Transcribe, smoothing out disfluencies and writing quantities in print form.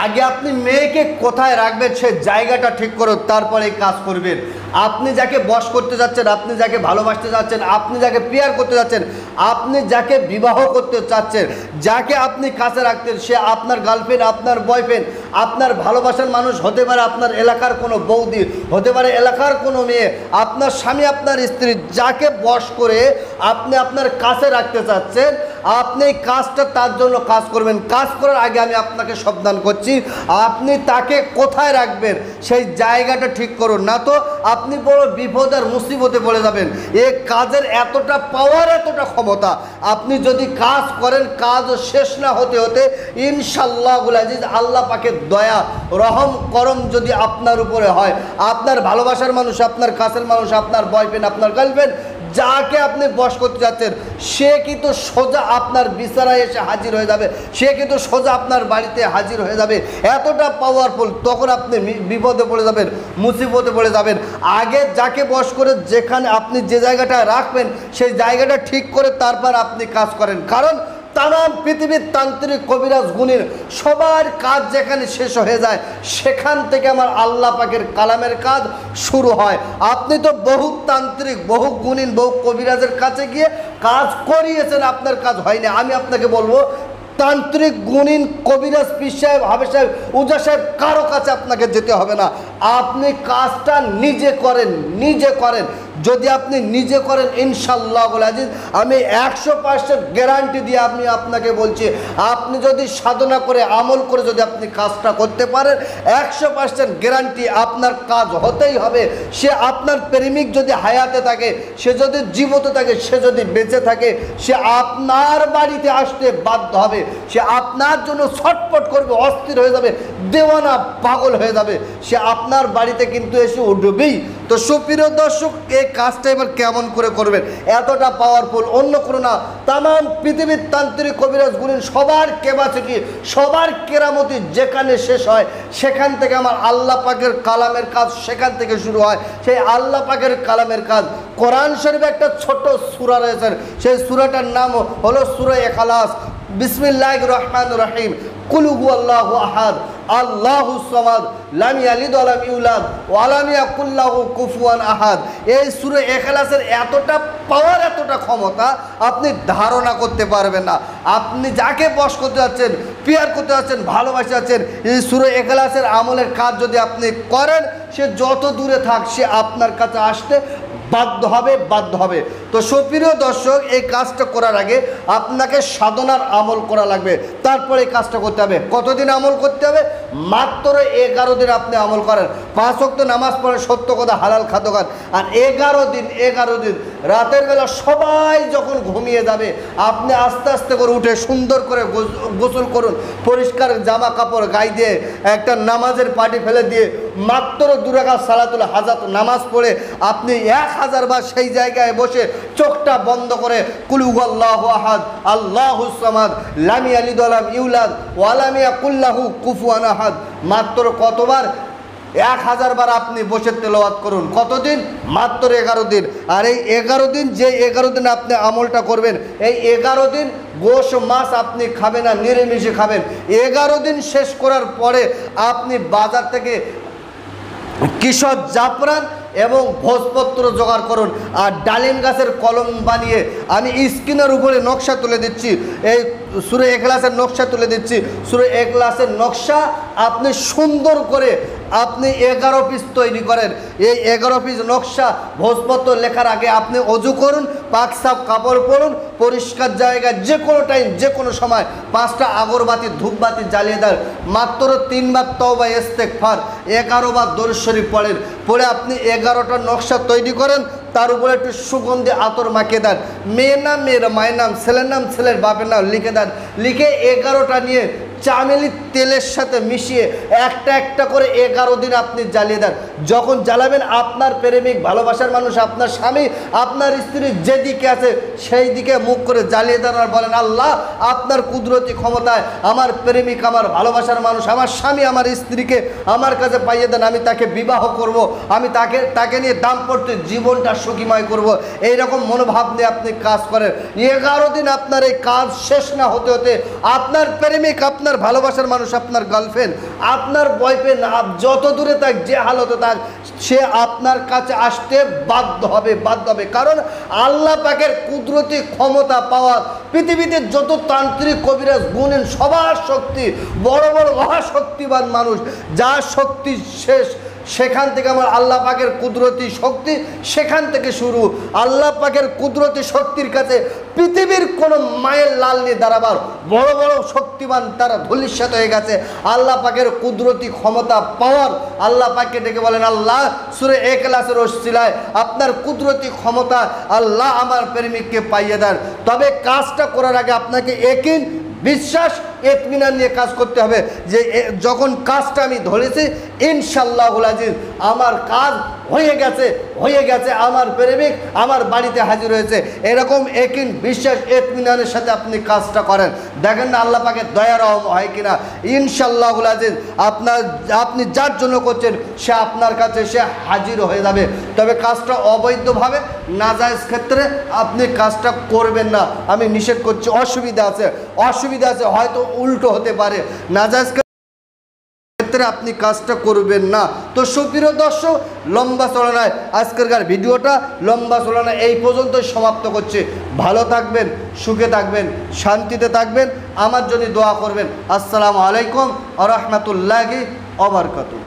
আগে আপনি মেয়েকে কোথায় রাখবেন সেই জায়গাটা ঠিক করুন, তারপরে কাজ করবেন। আপনি যাকে বশ করতে যাচ্ছেন, আপনি যাকে ভালোবাসতে যাচ্ছেন, আপনি যাকে পেয়ার করতে যাচ্ছেন, আপনি যাকে বিবাহ করতে চাচ্ছেন, যাকে আপনি কাছে রাখতেন, সে আপনার গার্লফ্রেন্ড, আপনার বয়ফ্রেন্ড, আপনার ভালোবাসার মানুষ হতে পারে, আপনার এলাকার কোনো বৌদি হতে পারে, এলাকার কোনো মেয়ে, আপনার স্বামী, আপনার স্ত্রী, যাকে বশ করে আপনি আপনার কাছে রাখতে চাচ্ছেন, আপনি এই কাজটা তার জন্য কাজ করবেন। কাজ করার আগে আমি আপনাকে সাবধান করছি, আপনি তাকে কোথায় রাখবেন সেই জায়গাটা ঠিক করুন, না তো আপনি বড় বিপদ আর মুসিবতে পড়ে যাবেন। এই কাজের এতটা পাওয়ার, এতটা ক্ষমতা, আপনি যদি কাজ করেন, কাজ শেষ না হতে হতে ইনশাআল্লাহুল আজিজ আল্লাহ পাকের দয়া রহম করম যদি আপনার উপরে হয়, আপনার ভালোবাসার মানুষ, আপনার কাছের মানুষ, আপনার বয়ফ্রেন্ড, আপনার গার্লফ্রেন্ড, যাকে আপনি বশ করতে যাচ্ছেন, সে কিন্তু সোজা আপনার বিছানায় এসে হাজির হয়ে যাবে, সে কিন্তু সোজা আপনার বাড়িতে হাজির হয়ে যাবে। এতটা পাওয়ারফুল, তখন আপনি বিপদে পড়ে যাবেন, মুসিবতে পড়ে যাবেন। আগে যাকে বশ করে যেখানে আপনি যে জায়গাটা রাখবেন সেই জায়গাটা ঠিক করে তারপর আপনি কাজ করেন। কারণ তাম পৃথিবীর তান্ত্রিক কবিরাজ গুণীর সবার কাজ যেখানে শেষ হয়ে যায়, সেখান থেকে আমার আল্লাহ পাকের কালামের কাজ শুরু হয়। আপনি তো বহু তান্ত্রিক, বহু গুণীন, বহু কবিরাজের কাছে গিয়ে কাজ করিয়েছেন, আপনার কাজ হয়নি। আমি আপনাকে বলবো, তান্ত্রিক, গুণীন, কবিরাজ, পীর সাহেব, হাফেজ সাহেব, উজা সাহেব, কারো কাছে আপনাকে যেতে হবে না। আপনি কাজটা নিজে করেন, নিজে করেন। যদি আপনি নিজে করেন, ইনশাআল্লাহুল আজিজ আমি 100% গ্যারান্টি দিয়ে আমি আপনাকে বলছি, আপনি যদি সাধনা করে, আমল করে যদি আপনি কাজটা করতে পারেন, 100% গ্যারান্টি আপনার কাজ হতেই হবে। সে আপনার প্রেমিক যদি হায়াতে থাকে, সে যদি জীবিত থাকে, সে যদি বেঁচে থাকে, সে আপনার বাড়িতে আসতে বাধ্য হবে, সে আপনার জন্য ছটফট করবে, অস্থির হয়ে যাবে, দেওয়ানা, পাগল হয়ে যাবে, সে আপনার বাড়িতে কিন্তু এসে উঠবেই। তো সুপ্রিয় দর্শক, এই কাজটা এবার কেমন করে করবেন, এতটা পাওয়ারফুল অন্য কোনো না। তাম পৃথিবীর তান্ত্রিক কবিরাজ গুণীন সবার কেবাচিটি, সবার কেরামতি যেখানে শেষ হয়, সেখান থেকে আমার আল্লাহ পাকের কালামের কাজ সেখান থেকে শুরু হয়। সেই আল্লাহ পাকের কালামের কাজ, কোরআন শরীফে একটা ছোট সূরা রয়েছে, সেই সূরাটার নাম হলো সূরা ইখলাস। বিসমিল্লাহির রহমানির রহিম। কুল হুয়াল্লাহু আহাদ আল্লাহুস সামাদ লাম ইয়ালিদ ওয়া লাম ইউলাদ ওয়া লাম ইয়াকুল লাহু কুফুয়ান আহাদ। এই সূরা ইখলাসের এতটা পাওয়ার, এতটা ক্ষমতা আপনি ধারণা করতে পারবেন না। আপনি যাকে বশ করতে যাচ্ছেন, পেয়ার করতে যাচ্ছেন, ভালোবাসতে যাচ্ছেন, এই সূরা ইখলাসের আমলের কাজ যদি আপনি করেন, সে যত দূরে থাক, সে আপনার কাছে আসতে বাধ্য হবে, বাধ্য হবে। তো সুপ্রিয় দর্শক, এই কাজটা করার আগে আপনাকে সাধনার আমল করা লাগবে, তারপরে এই কাজটা করতে হবে। কতদিন আমল করতে হবে? মাত্র 11 দিন আপনি আমল করেন। 5 ওয়াক্ত নামাজ পড়ে, সত্য কথা, হালাল খাদ্য খান, আর 11 দিন রাতের বেলা সবাই যখন ঘুমিয়ে যাবে, আপনি আস্তে আস্তে করে উঠে সুন্দর করে গোসল করুন, পরিষ্কার জামা কাপড় গায়ে দিয়ে একটা নামাজের পাটি ফেলে দিয়ে মাত্র 2 রাকাত সালাতুল হাজাত নামাজ পড়ে আপনি 1000 বার সেই জায়গায় বসে চোখটা বন্ধ করে কুল হুয়াল্লাহু আহাদ আল্লাহুস সামাদ লাম ইয়ালিদ ওয়া লাম ইউলাদ ওয়া লাম ইয়াকুল লাহু কুফুয়ান আহাদ, মাত্র কতবার? 1000 বার আপনি বসে তেলাওয়াত করুন। কতদিন? মাত্র 11 দিন। আর এই 11 দিন, যে 11 দিন আপনি আমলটা করবেন, এই 11 দিন গোশ মাছ আপনি খাবেন না, নিরামিষে খাবেন। 11 দিন শেষ করার পরে আপনি বাজার থেকে কিশোর জাফরান এবং ভোজপত্র জোগাড় করুন, আর ডালিম গাছের কলম বানিয়ে আমি স্ক্রিনের উপরে নকশা তুলে দিচ্ছি, এই সূরা ইখলাসের নকশা তুলে দিচ্ছি। সূরা ইখলাসের নকশা আপনি সুন্দর করে আপনি 11 পিস তৈরি করেন। এই 11 পিস নকশা ভোজপত্র লেখার আগে আপনি অজু করুন, পাক সাফ কাপড় পরুন, পরিষ্কার জায়গায় যে কোনো টাইম, যে কোনো সময় 5টা আগরবাতি, ধূপবাতি জ্বালিয়ে দেন, মাত্র 3 বার তওবা ইস্তেগফার, 11 বার দরুদ শরীফ পড়েন, পড়ে আপনি 11টা নকশা তৈরি করেন, তার উপরে একটু সুগন্ধি আতর মাখিয়ে দেন, মেয়ের নাম মেয়ের, মায়ের নাম ছেলের নাম ছেলের বাপের নাম লিখে দেন, লিখে 11টা নিয়ে চামেলি তেলের সাথে মিশিয়ে একটা একটা করে 11 দিন আপনি জ্বালিয়ে দেন। যখন জ্বালাবেন, আপনার প্রেমিক, ভালোবাসার মানুষ, আপনার স্বামী, আপনার স্ত্রী যেদিকে আছে সেই দিকে মুখ করে জ্বালিয়ে দেন, আর বলেন, আল্লাহ আপনার কুদরতি ক্ষমতায় আমার প্রেমিক, আমার ভালোবাসার মানুষ, আমার স্বামী, আমার স্ত্রীকে আমার কাছে পাইয়ে দেন, আমি তাকে বিবাহ করব, আমি তাকে নিয়ে দাম্পত্য জীবনটা সুখীময় করব। এইরকম মনোভাব নিয়ে আপনি কাজ করেন। 11 দিন আপনার এই কাজ শেষ না হতে হতে আপনার প্রেমিক, আপনার আপনার ভালোবাসার মানুষ, আপনার গার্লফ্রেন্ড, আপনার বয়ফ্রেন্ড, যত দূরে থাক, যে হালতে থাক, সে আপনার কাছে আসতে বাধ্য হবে। কারণ আল্লাহ পাকের কুদরতি ক্ষমতা পাওয়ার, পৃথিবীতে যত তান্ত্রিক কবিরাজ গুণেন সবার শক্তি, বড় বড় মহাশক্তিবান মানুষ, যার শক্তি শেষ, সেখান থেকে আমার আল্লাহ পাকের কুদরতি শক্তি, সেখান থেকে শুরু। আল্লাহ পাকের কুদরতি শক্তির কাছে পৃথিবীর কোনো মায়ের লাল নিয়ে দাঁড়াবার, বড় বড় শক্তিমান তারা ধূলিসাৎ হয়ে গেছে। আল্লাহ পাকের কুদরতি ক্ষমতা পাওয়ার, আল্লাহ পাককে ডেকে বলেন, আল্লাহ সূরা ইখলাসের ওসিলায় আপনার কুদরতি ক্ষমতা আল্লাহ আমার প্রেমিককে পাইয়ে দেন। তবে কাজটা করার আগে আপনাকে একিন, বিশ্বাস, ইতমিনান নিয়ে কাজ করতে হবে যে যখন কাজটা আমি ধরেছি ইনশাআল্লাহুল আজিজ আমার কাজ হয়ে গেছে, আমার প্রেমিক আমার বাড়িতে হাজির হয়েছে। এরকম একিন, বিশ্বাস, ইতমিনানের সাথে আপনি কাজটা করেন, দেখেন না আল্লাহ পাকের দয়া রহম হয় কিনা। ইনশাআল্লাহুল আজিজ আপনি যার জন্য করছেন সে আপনার কাছে সে হাজির হয়ে যাবে। তবে কাজটা অবৈধভাবে, নাজায়েজ ক্ষেত্রে আপনি কাজটা করবেন না, আমি নিষেধ করছি। অসুবিধা আছে, হয়তো উল্টো হতে পারে, নাজায়েজ ক্ষেত্রে আপনি কাজটা করবেন না। তো সুপ্রিয় দর্শক, লম্বা চলনায় আজকেরকার ভিডিওটা এই পর্যন্ত সমাপ্ত করছে। ভালো থাকবেন, সুখে থাকবেন, শান্তিতে থাকবেন, আমার জন্য দোয়া করবেন। আসসালামু আলাইকুম ওয়া রাহমাতুল্লাহি ওয়া বারাকাতুহু।